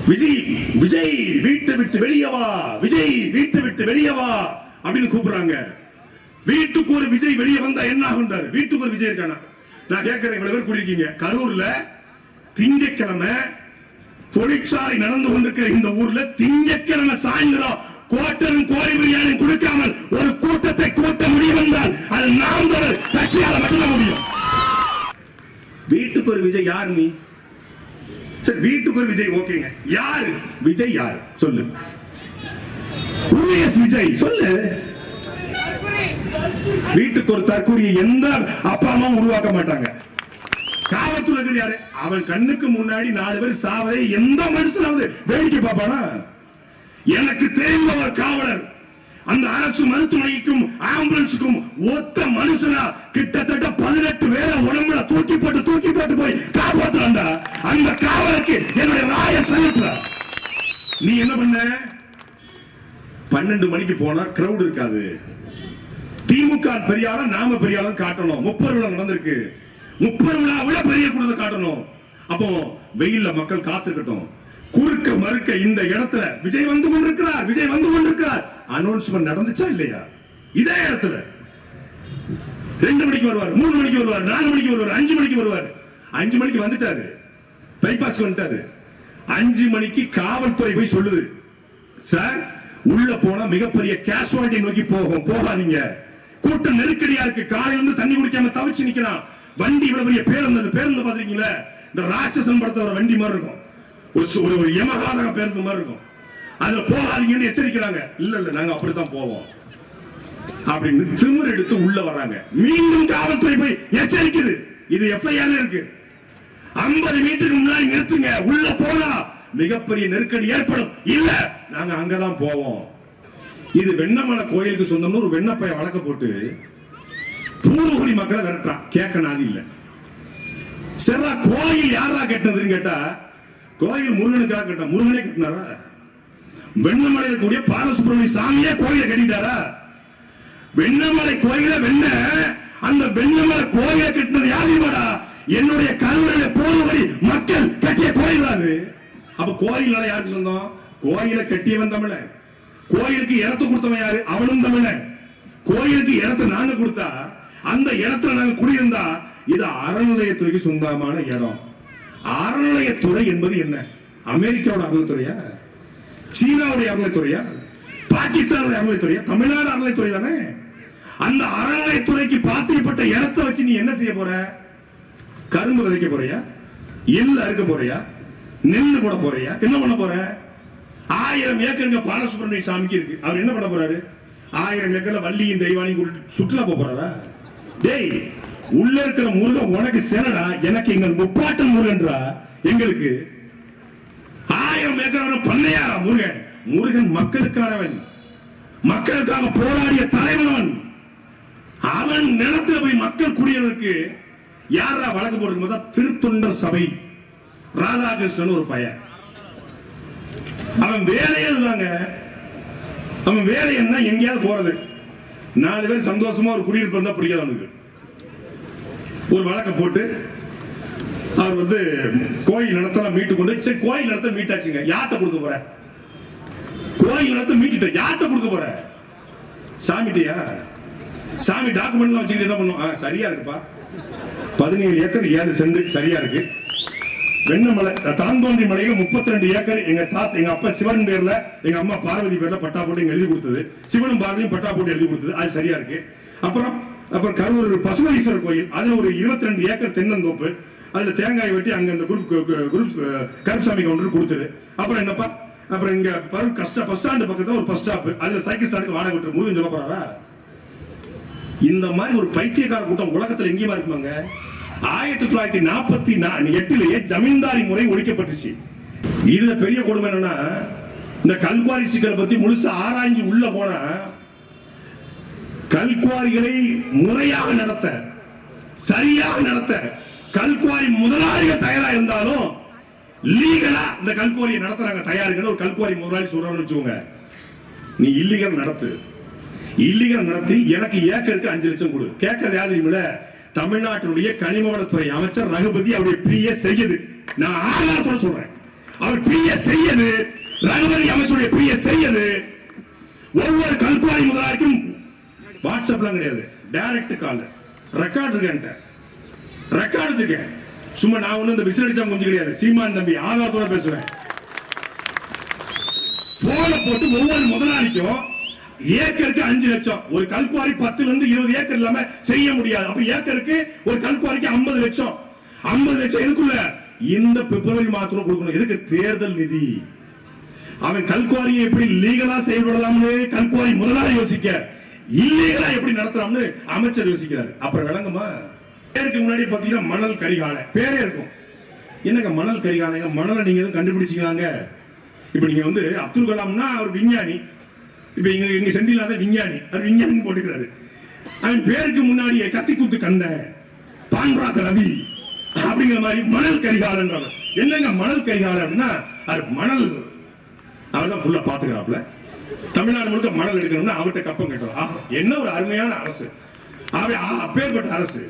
விஜய் விஜய் வீட்டை விட்டு வெளியே வா, விஜய் வீட்டை விட்டு வெளியே வா அப்படின்னு கூப்பிடுறாங்க. வீட்டுக்கு ஒரு விஜய் வெளியே வந்தா என்ன ஆகுன்றாரு. வீட்டுக்கு ஒரு விஜய் இருக்கானா? நான் கேட்கிறேன், இவ்வளவு பேர் கூடியிருக்கீங்க. கரூர்ல திங்கட்கிழமை தொழிற்சாலை நடந்து கொண்டிருக்கிற இந்த ஊர்ல திங்கட்கிழமை சாயந்தரம் கோட்டரும் கோழி பிரியாணி கொடுக்காமல் ஒரு கூட்டத்தை கூட்ட முடியும் என்றால் அது நாம் தொடர் கட்சியால மட்டும் முடியும். வீட்டுக்கு ஒரு விஜய் யார் நீ? சரி, வீட்டுக்கு ஒரு விஜய் ஓகேங்க. யாரு விஜய்? யாரு சொல்லு. விஜய் சொல்லு. வீட்டுக்கு ஒரு தற்கொலையை எந்த அப்பா அம்மா உருவாக்க மாட்டாங்க. காவல்துறை யாரு? அவன் கண்ணுக்கு முன்னாடி 4 பேர் சாவதை எந்த மனுஷனாவது வேடிக்கை பார்ப்பானா? எனக்கு தெரிந்த ஒரு காவலர் அந்த அரசு மருத்துவமனைக்கும் ஆம்புலன்ஸுக்கும் ஒத்த மனுஷனா கிட்டத்தட்ட 18 பேரை உடம்புல தூக்கி போட்டு போய் காப்பாற்றுறான்டா. அந்த காவலுக்கு என்னுடைய ராய செலுத்துற. நீ என்ன பண்ண? 12 மணிக்கு போனா கிரவுட் இருக்காது. திமுக பெரியாளர் நாம பெரியாளர் காட்டணும். 30 விழா நடந்திருக்கு. 30 விழாவில பெரிய கூட்டத்தை காட்டணும். அப்போ வெயில்ல மக்கள் காத்திருக்கட்டும். குறுக்க மறுக்க இந்த இடத்துல விஜய் வந்து கொண்டிருக்கிறார், விஜய் வந்து கொண்டிருக்கிறார். அனௌன்ஸ்மெண்ட் நடந்துச்சா இல்லையா? இதே இடத்துல 2 மணிக்கு வருவார், 3 மணிக்கு வருவார், 4 மணிக்கு வருவார், 5 மணிக்கு வருவார். 5 மணிக்கு வந்துட்டாரு, பைபாஸ் வந்துட்டாரு. 5 மணிக்கு காவல்துறை போய் சொல்லுது, சார் உள்ள போனா மிகப்பெரிய கேஷுவாலிட்டி நோக்கி போகாதீங்க, கூட்டம் நெருக்கடியா இருக்கு, காலையில இருந்து தண்ணி குடிக்காம தவிச்சு நிக்கிறான், வண்டி இவ்வளவு பெரிய பேருந்து பாத்திருக்கீங்களா? இந்த ராட்சசன் படத்தை ஒரு வண்டி மாதிரி இருக்கும், ஒரு யமகாதக பேருந்து மாதிரி இருக்கும், அதுல போகாதீங்கன்னு எச்சரிக்கிறாங்க. இல்ல நாங்க அப்படித்தான் போவோம் அப்படின்னு திமிர் எடுத்து உள்ள வர்றாங்க. மீண்டும் காவல்துறை போய் எச்சரிக்குது, இது எஃப்ஐஆர் இருக்கு, 50 மீட்டருக்கு முன்னாடி நிறுத்துங்க, உள்ள போனா மிகப்பெரிய நெருக்கடி ஏற்படும். இல்ல நாங்க அங்கதான் போவோம். இது வெண்ணமலை கோயிலுக்கு சொந்தம்னு ஒரு வெண்ணப்பைய வழக்க போட்டு பூர்வகுடி மக்களை விரட்டுறான். கேட்க நாதி இல்ல. சரா கோயில் யாரா கட்டினதுன்னு கேட்டா, கோயில் முருகனுக்காக கட்ட. முருகனே கட்டினாரா? வெண்ணமலையில் கூடிய பாலசுப்ரமணிய சாமியே கோயிலை கட்டிட்டாரா? வெண்ணமலை கோயில அந்த வெண்ணமலை கோயிலை கட்டினது யாருமாடா? என்னுடைய கருவறையில போர்வரி மக்கள் கட்டிய கோயில் அது. அப்ப கோயில் யாருக்கு சொந்தம்? கோயிலை கட்டியவன் தமிழன். கோயிலுக்கு இடத்தை கொடுத்தவன் யாரு? அவனும் தமிழன். கோயிலுக்கு இடத்தை நாங்க கொடுத்தா, அந்த இடத்துல நாங்க குடியிருந்தா, இது அறநிலையத்துறைக்கு சொந்தமான இடம். அறநிலையத்துறை என்பது என்ன? அமெரிக்காவோட அறநிலையத்துறையா? சீனாவுடைய அறநிலையத்துறையா? பாகிஸ்தானுடைய அறநிலையத்துறையா? தமிழ்நாடு அறநிலையத்துறை தானே. அந்த அறநிலையத்துறைக்கு பாத்தியப்பட்ட இடத்தை வச்சு நீ என்ன செய்ய போற? கரும்பு விதைக்க போறியா? எள்ளு அறுக்க போறியா? நெல்லு போட போறியா? என்ன பண்ண போற? 1000 ஏக்கருங்க பாலசுப்ரமணிய சாமிக்கு இருக்கு. அவர் என்ன பண்ண போறாரு? 1000 ஏக்கர்ல வள்ளியின் தெய்வானையும் சுற்றுலா போறாரா? டேய், உள்ள இருக்கிற முருகன் உனக்கு சேனடா, எனக்கு எங்கள் முப்பாட்டன் முருகன்றா. எங்களுக்கு 1000 ஏக்கர் பண்ணையாரா முருகன்? முருகன் மக்களுக்கானவன், மக்களுக்காக போராடிய தலைவன். அவன் நிலத்துல போய் மக்கள் குடியேறதுக்கு யாரா வழக்கு போட்டு? திருத்தொண்டர் சபை ராதாகிருஷ்ணன் ஒரு பையன். அவன் வேலையே இதுதாங்க. அவன் வேலை என்ன? எங்கேயாவது போறது, 4 பேர் சந்தோஷமா ஒரு குடியிருப்பு இருந்தா பிடிக்காது அவனுக்கு. ஒரு வழக்க போட்டு அவர் கோயில் நடத்தலாம் மீட்டு கொண்டு. சரி, கோயில் நடத்த மீட்டாச்சுங்க, யார்கிட்ட கொடுக்க போற? கோயில் நடத்த மீட்டு யார்கிட்ட கொடுக்க போற? சாமிட்டியா? சாமி டாக்குமெண்ட் வச்சுக்கிட்டு என்ன பண்ணும்? சரியா இருக்குப்பா, 17 ஏக்கர் 7 சென்ட் சரியா இருக்கு. வெண்ணமலை தாந்தோன்றி மலையில 32 ஏக்கர் எங்க அப்பா சிவன் பேர்ல, எங்க அம்மா பார்வதி பேர்ல பட்டா போட்டு எழுதி கொடுத்தது. சிவனும் பார்வதியும் பட்டா போட்டு எழுதி கொடுத்தது, அது சரியா இருக்கு. அப்புறம் கரூர் பசுமதீஸ்வரர் கோயில், அதுல ஒரு 22 ஏக்கர் தென்னந்தோப்பு, அதுல தேங்காய் வெட்டி அங்க இந்த குரூப் கருப்சாமி கவுண்டர் கொடுத்துரு. அப்புறம் என்னப்பா, அப்புறம் இங்க பஸ் ஸ்டாண்டு பக்கத்துல ஒரு பஸ் ஸ்டாப், அதுல சைக்கிள் ஸ்டாண்டுக்கு வாடகை விட்டு முருகன் சொல்ல போறாரா? இந்த மாதிரி ஒரு பைத்தியக்கார கூட்டம் உலகத்துல எங்கேயுமா இருக்குமாங்க? 1948 ஜமீன்தாரி முறை ஒழிக்கப்பட்டுச்சு. இதுல பெரிய கொடுமை என்னன்னா, இந்த கல்குவாரி சிக்கலை பத்தி முழுசா ஆராய்ச்சி உள்ள போனா, கல்குவாரிகளை முறையாக நடத்த, சரியாக நடத்த கல்குவாரி முதலாளிகள் தயாரா இருந்தாலும் லீகலா இந்த கல்குவாரியை நடத்துறாங்க தயாரிகள். ஒரு கல்குவாரி முதலாளி சொல்றான்னு வச்சுக்கோங்க, நீ இல்லீகல் நடத்து, இல்லீகல் நடத்தி எனக்கு ஏக்கருக்கு 5 லட்சம் கொடு. கேட்கறது யாரு தெரியுமில்ல? தமிழ்நாட்டினுடைய கனிம வளத்துறை அமைச்சர் ரகுபதி அவருடைய பிஏ செய்யுது. நான் ஆதாரத்தோட சொல்றேன், அவர் பிரிய செய்யது ரகுபதி அமைச்சருடைய பிரிய செய்யது ஒவ்வொரு கல்குவாரி முதலாளிக்கும் வாட்ஸ்அப்லாம் கிடையாது, டைரக்ட் கால். ரெக்கார்ட் இருக்கு, ரெக்கார்ட் வச்சிருக்கேன். சும்மா நான் ஒண்ணு இந்த விசிலடிச்சா கொஞ்சம் கிடையாது, சீமான் தம்பி ஆதாரத்தோட பேசுவேன். போன போட்டு ஒவ்வொரு முதலாளிக்கும் ஏக்கருக்கு 5 லட்சம். ஒரு கல்குவாரி 10 ல இருந்து 20 ஏக்கர் இல்லாம செய்ய முடியாது. அப்ப ஏக்கருக்கு ஒரு கல்குவாரிக்கு 50 லட்சம். 50 லட்சம் எதுக்குள்ள? இந்த பிப்ரவரி மாதத்துல கொடுக்கணும். எதுக்கு? தேர்தல் நிதி. அவன் கல்குவாரியை எப்படி லீகலா செயல்படலாம்னு கல்குவாரி முதலாளி யோசிக்க, இல்லீகலா எப்படி நடத்தலாம்னு அமைச்சர் யோசிக்கிறார். அப்புறம் விளங்குமா? பேருக்கு முன்னாடி பாத்தீங்கன்னா மணல் கரிகாலை பேரே இருக்கும். என்னங்க மணல் கரிகாலைங்க? மணலை நீங்க எதுவும் கண்டுபிடிச்சிக்கலாங்க. இப்ப நீங்க வந்து அப்துல் கலாம்னா அவர் விஞ்ஞானி, இப்ப இங்க செந்திலாத விஞ்ஞானி, அவர் விஞ்ஞானி போட்டுக்கிறாரு. அவன் பேருக்கு முன்னாடியே கத்தி கூத்து கண்ட பான்ராக் ரவி அப்படிங்கிற மாதிரி மணல் கரிகாலன்றாங்க. என்னங்க மணல் கரிகாலை அப்படின்னா அது மணல் அவர் தான் ஃபுல்லா பாத்துக்கிறாப்ல. தமிழ்நாடு முழுக்க மணல் எடுக்கணும்னா அவர்கிட்ட கப்பம் கட்டுறோம். என்ன ஒரு அருமையான அரசு, அப்பேற்பட்ட அரசு.